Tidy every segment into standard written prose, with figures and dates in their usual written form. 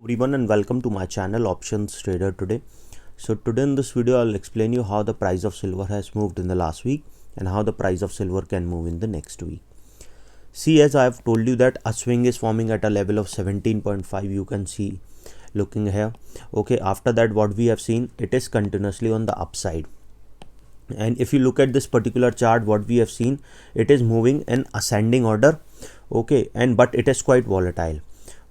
Everyone and welcome to my channel Options Trader Today. So today in this video I'll explain you how the price of silver has moved in the last week and how the price of silver can move in the next week. See, as I have told you that a swing is forming at a level of 17.5, you can see looking here. Okay, after that what we have seen, it is continuously on the upside. And if you look at this particular chart, what we have seen, it is moving in ascending order. Okay, but it is quite volatile.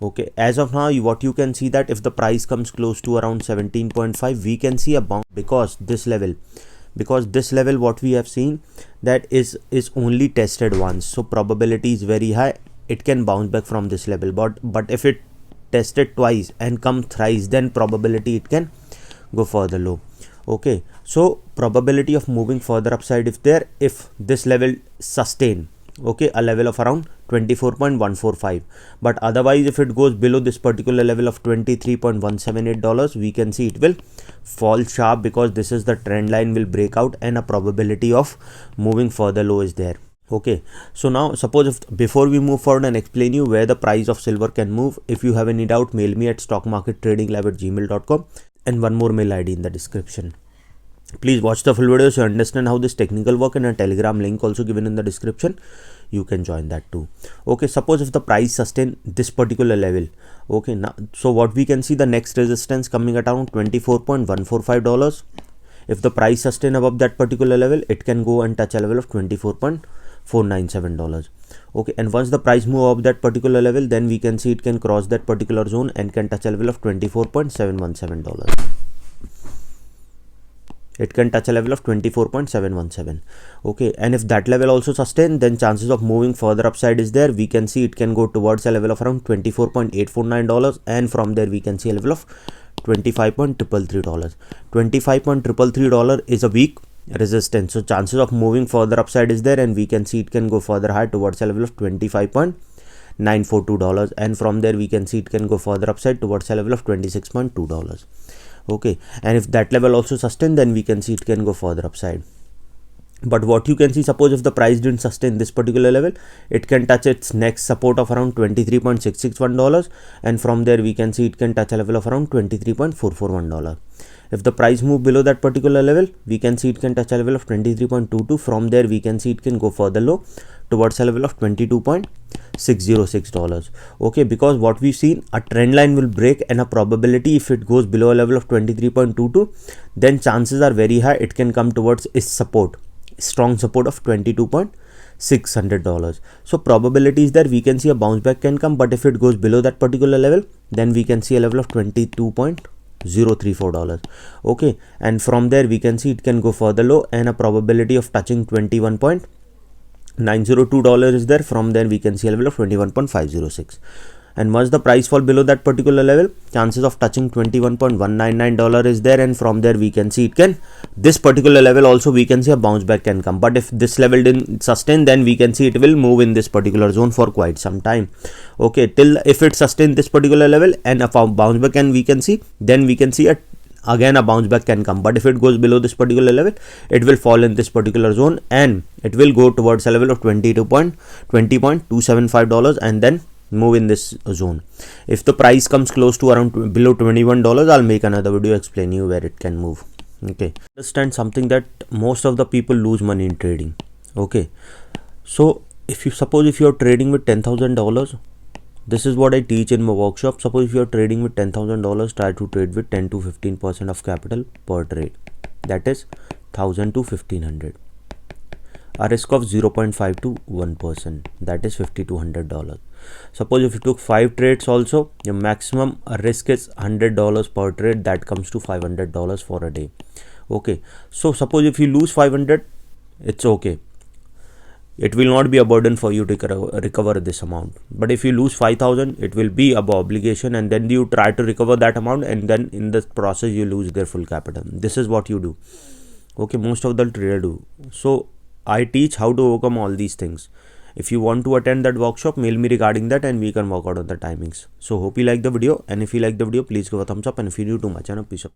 Okay, as of now what you can see that if the price comes close to around 17.5, we can see a bounce because this level what we have seen that is only tested once, so probability is very high it can bounce back from this level. But if it tested twice and come thrice, then probability it can go further low. Okay, so probability of moving further upside if this level sustain, okay, a level of around 24.145, but otherwise if it goes below this particular level of $23.178, we can see it will fall sharp because this is the trend line will break out and a probability of moving further low is there. Okay, so now suppose before we move forward and explain you where the price of silver can move, if you have any doubt, mail me at stockmarkettradinglab@gmail.com and one more mail ID in the description. Please watch the full video so you understand how this technical work, and a telegram link also given in the description. You can join that too. Okay, suppose if the price sustain this particular level, okay, now so what we can see, the next resistance coming at around $24.145. If the price sustain above that particular level, it can go and touch a level of $24.497. okay, and once the price move up that particular level, then we can see it can cross that particular zone and can touch a level of $24.717. It can touch a level of 24.717. okay, and if that level also sustain, then chances of moving further upside is there. We can see it can go towards a level of around $24.849, and from there we can see a level of $25.333. $25.333 is a weak resistance, so chances of moving further upside is there, and we can see it can go further high towards a level of $25.942, and from there we can see it can go further upside towards a level of $26.2. okay, and if that level also sustain, then we can see it can go further upside. But what you can see, suppose if the price didn't sustain this particular level, it can touch its next support of around $23.661, and from there we can see it can touch a level of around $23.441. If the price move below that particular level, we can see it can touch a level of 23.22. From there we can see it can go further low towards a level of $22.606. okay, because what we've seen, a trend line will break, and a probability if it goes below a level of 23.22, then chances are very high it can come towards its support, strong support of $22.600. so probability is there, we can see a bounce back can come, but if it goes below that particular level, then we can see a level of $22.034. okay, and from there we can see it can go further low and a probability of touching $21.902 is there. From there we can see a level of 21.506, and once the price fall below that particular level, chances of touching $21.199 is there, and from there we can see it can, this particular level also we can see a bounce back can come, but if this level didn't sustain, then we can see it will move in this particular zone for quite some time. okay, till if it sustain this particular level and a bounce back, and we can see, then we can see again a bounce back can come, but if it goes below this particular level, it will fall in this particular zone and it will go towards a level of $20.275, and then move in this zone. If the price comes close to around below $21, I'll make another video explain you where it can move. okay, understand something that most of the people lose money in trading. okay, so if you're trading with $10,000, this is what I teach in my workshop. Suppose if you're trading with $10,000, try to trade with 10 to 15% of capital per trade, that is 1,000 to 1,500. a risk of 0.5 to 1%, that is $5,200. Suppose if you took 5 trades also, your maximum risk is $100 per trade, that comes to $500 for a day. okay, so suppose if you lose 500, it's okay, it will not be a burden for you to recover this amount. But if you lose 5,000, it will be above obligation, and then you try to recover that amount, and then in the process you lose their full capital. This is what you do. okay, most of the traders do. So I teach how to overcome all these things. If you want to attend that workshop, mail me regarding that and we can work out on the timings. So hope you like the video, and if you like the video, please give a thumbs up, and if you're new to my channel, please subscribe.